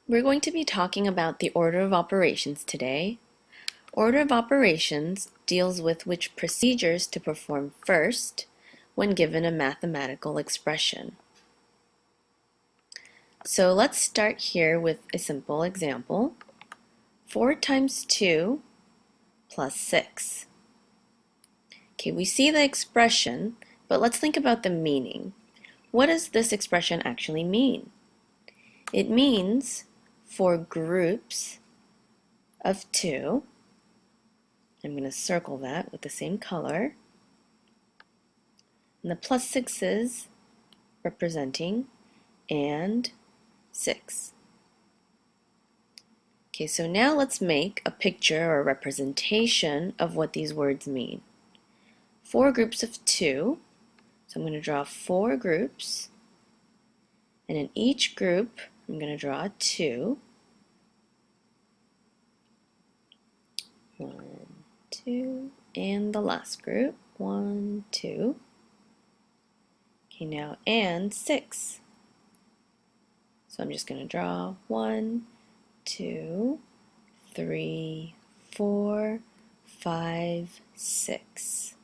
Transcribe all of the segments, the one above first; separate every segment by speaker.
Speaker 1: We're going to be talking about the order of operations today. Order of operations deals with which procedures to perform first when given a mathematical expression. So let's start here with a simple example. 4 times 2 plus 6. Okay, we see the expression, but let's think about the meaning. What does this expression actually mean? It means 4 groups of 2. I'm going to circle that with the same color. And the plus 6's representing and 6. Okay, so now let's make a picture or a representation of what these words mean. 4 groups of 2. So I'm going to draw 4 groups. And in each group, I'm going to draw a 2. 1, 2, and the last group, 1, 2. Okay, now and 6. So I'm just going to draw 1, 2, 3, 4, 5, 6.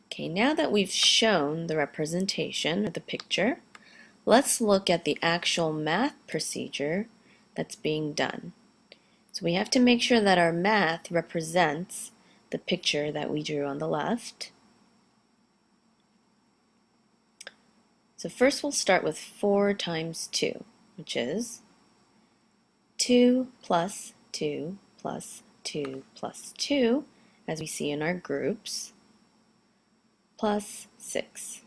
Speaker 1: Okay, now that we've shown the representation of the picture, let's look at the actual math procedure that's being done. So we have to make sure that our math represents the picture that we drew on the left. So first we'll start with 4 times 2, which is 2 plus 2 plus 2 plus 2, as we see in our groups, plus 6.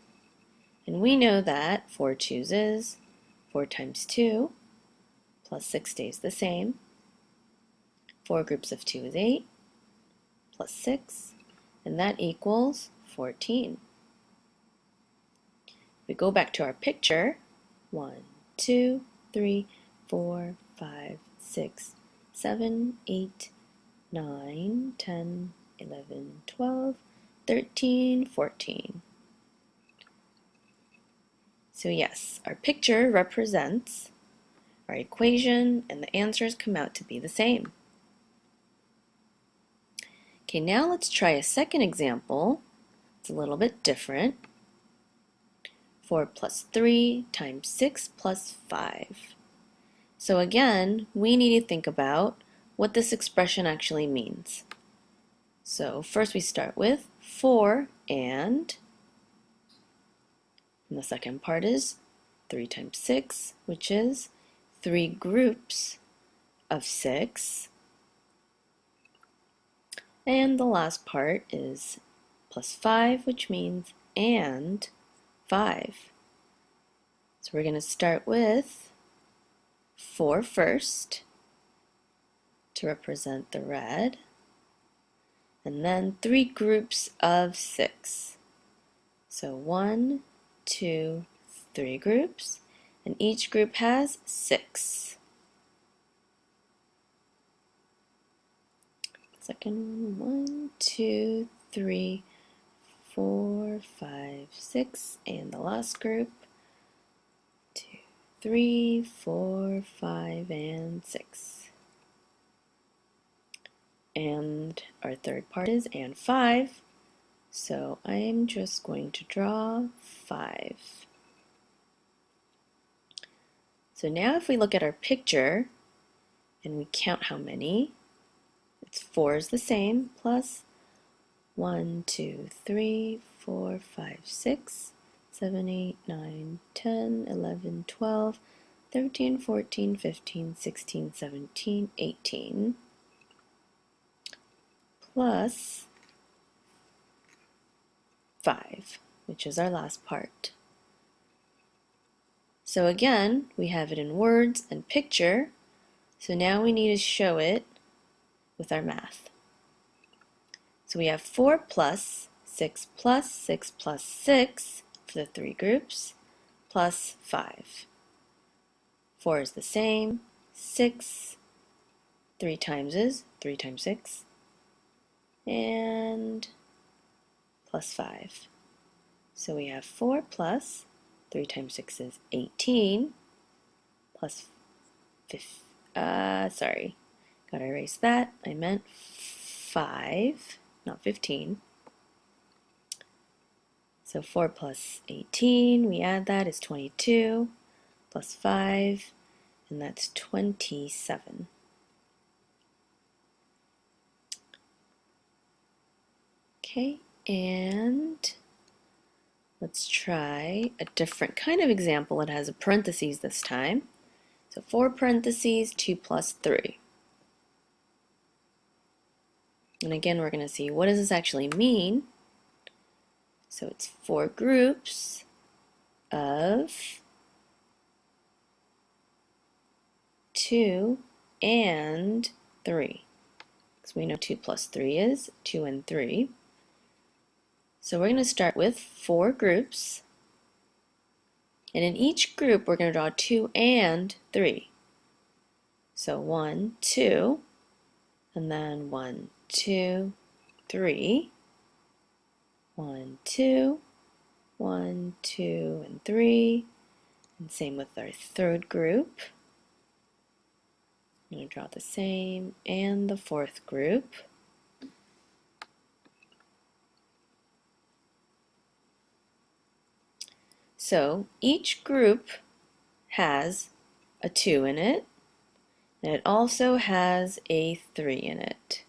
Speaker 1: And we know that 4 2's is 4 times 2, plus 6 stays the same. 4 groups of 2 is 8, plus 6, and that equals 14. We go back to our picture, 1, 2, 3, 4, 5, 6, 7, 8, 9, 10, 11, 12, 13, 14. So yes, our picture represents our equation and the answers come out to be the same. Okay, now let's try a second example. It's a little bit different. 4 plus 3 times 6 plus 5. So again, we need to think about what this expression actually means. So first we start with 4 and the second part is 3 times 6, which is 3 groups of 6. And the last part is plus 5, which means and 5. So we're going to start with 4 first to represent the red, and then 3 groups of 6. So 1, 2, 3 groups, and each group has 6. Second one, 1, 2, 3, 4, 5, 6, and the last group, 2, 3, 4, 5, and 6. And our third part is and 5, so I'm just going to draw 5. So now if we look at our picture and we count how many, it's 4 is the same, plus 1, 2, 3, 4, 5, 6, 7, 8, 9, 10, 11, 12, 13, 14, 15, 16, 17, 18, plus 5, which is our last part. So again, we have it in words and picture, so now we need to show it with our math. So we have 4 plus 6 plus 6 plus 6 for the 3 groups, plus 5. 4 is the same, 6, 3 times is 3 times 6, and plus 5. So we have 4 plus 3 times 6 is 18, plus sorry, gotta erase that. I meant 5, not 15. So 4 plus 18, we add that, is 22, plus 5, and that's 27. Okay, and let's try a different kind of example. It has a parentheses this time. So 4 parentheses, 2 plus 3. And again, we're going to see what does this actually mean. So it's 4 groups of 2 and 3. Because we know 2 plus 3 is 2 and 3. So we're going to start with 4 groups. And in each group, we're going to draw 2 and 3. So 1, 2, and then 1, 2, 3. 1, 2, 1, 2, and 3. And same with our third group. I'm going to draw the same, and the fourth group. So each group has a 2 in it, and it also has a 3 in it.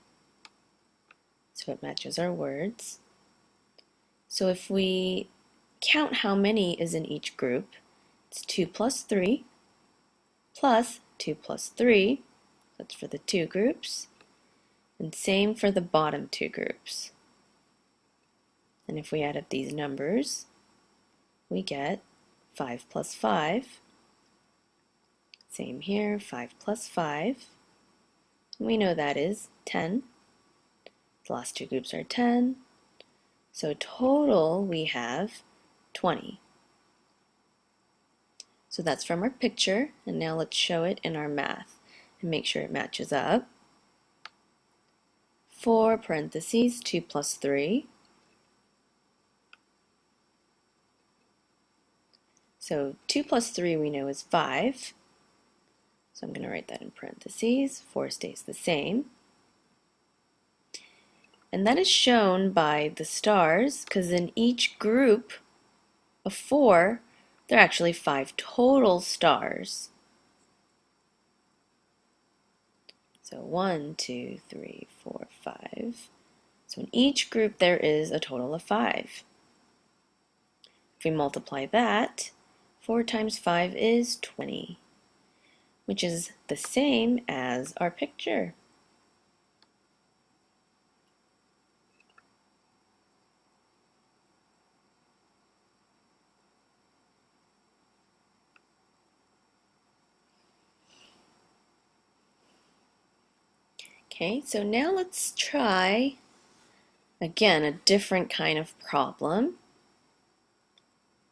Speaker 1: So it matches our words. So if we count how many is in each group, it's 2 plus 3 plus 2 plus 3. That's for the 2 groups. And same for the bottom 2 groups. And if we add up these numbers, we get 5 plus 5. Same here, 5 plus 5. And we know that is 10. The last 2 groups are 10. So total we have 20. So that's from our picture, and now let's show it in our math and make sure it matches up. 4 parentheses, 2 plus 3. So 2 plus 3 we know is 5. So I'm going to write that in parentheses. 4 stays the same. And that is shown by the stars, because in each group of 4, there are actually 5 total stars. So 1, 2, 3, 4, 5. So in each group there is a total of 5. If we multiply that, 4 times 5 is 20, which is the same as our picture. Okay, so now let's try, again, a different kind of problem.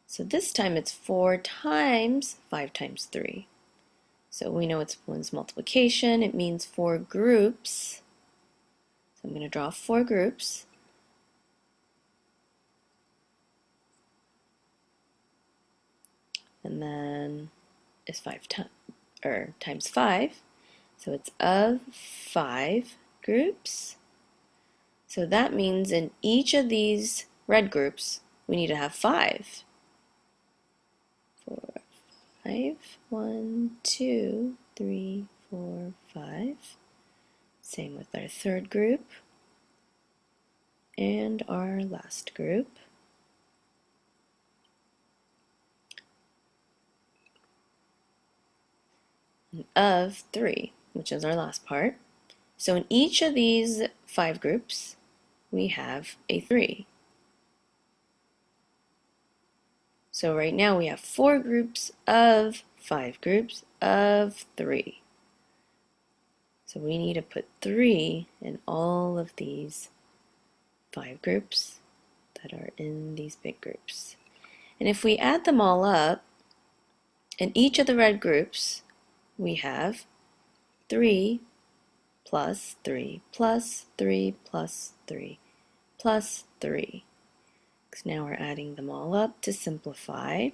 Speaker 1: So this time it's 4 times 5 times 3. So we know it's one's multiplication. It means 4 groups. So I'm going to draw 4 groups. And then is 5 times 5. So it's of 5 groups. So that means in each of these red groups, we need to have 5. 4, 5, 1, 2, 3, 4, 5. Same with our third group and our last group. And of 3, which is our last part. So in each of these 5 groups, we have a 3. So right now we have 4 groups of 5 groups of 3. So we need to put 3 in all of these 5 groups that are in these big groups. And if we add them all up, in each of the red groups, we have 3 plus 3 plus 3 plus 3 plus 3. Because now we're adding them all up to simplify.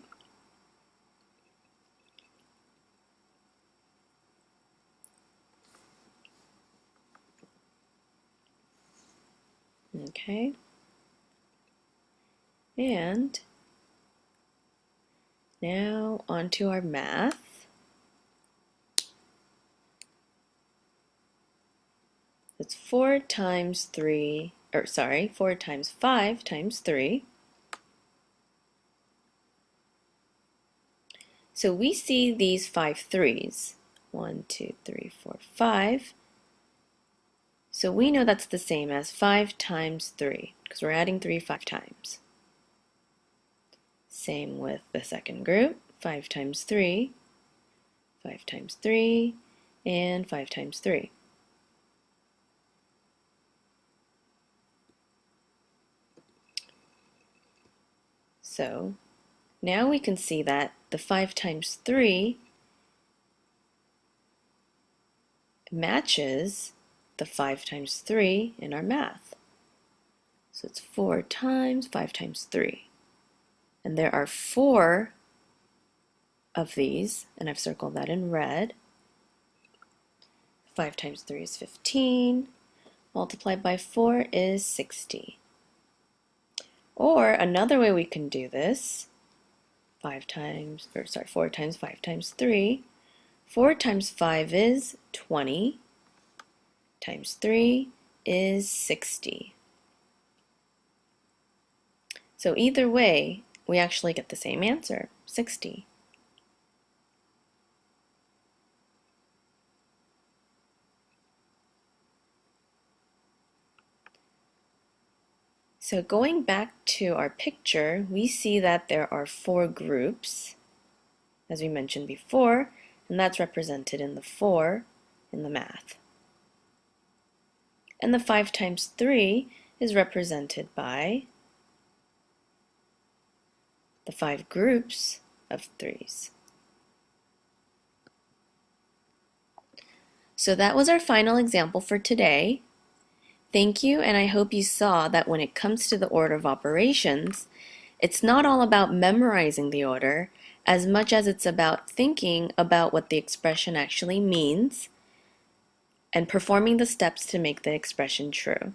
Speaker 1: Okay. And now on to our math. It's 4 times 3, or sorry, 4 times 5 times 3. So we see these 5 threes. 1, 2, 3, 4, 5. So we know that's the same as 5 times 3, because we're adding 3 5 times. Same with the second group, 5 times 3, 5 times 3, and 5 times 3. So now we can see that the 5 times 3 matches the 5 times 3 in our math. So it's 4 times 5 times 3. And there are 4 of these, and I've circled that in red. 5 times 3 is 15. Multiplied by 4 is 60. Or another way we can do this, 4 times 5 times 3. 4 times 5 is 20. Times 3 is 60. So either way, we actually get the same answer, 60. So going back to our picture, we see that there are 4 groups, as we mentioned before, and that's represented in the 4 in the math. And the 5 times 3 is represented by the 5 groups of 3s. So that was our final example for today. Thank you, and I hope you saw that when it comes to the order of operations, it's not all about memorizing the order as much as it's about thinking about what the expression actually means and performing the steps to make the expression true.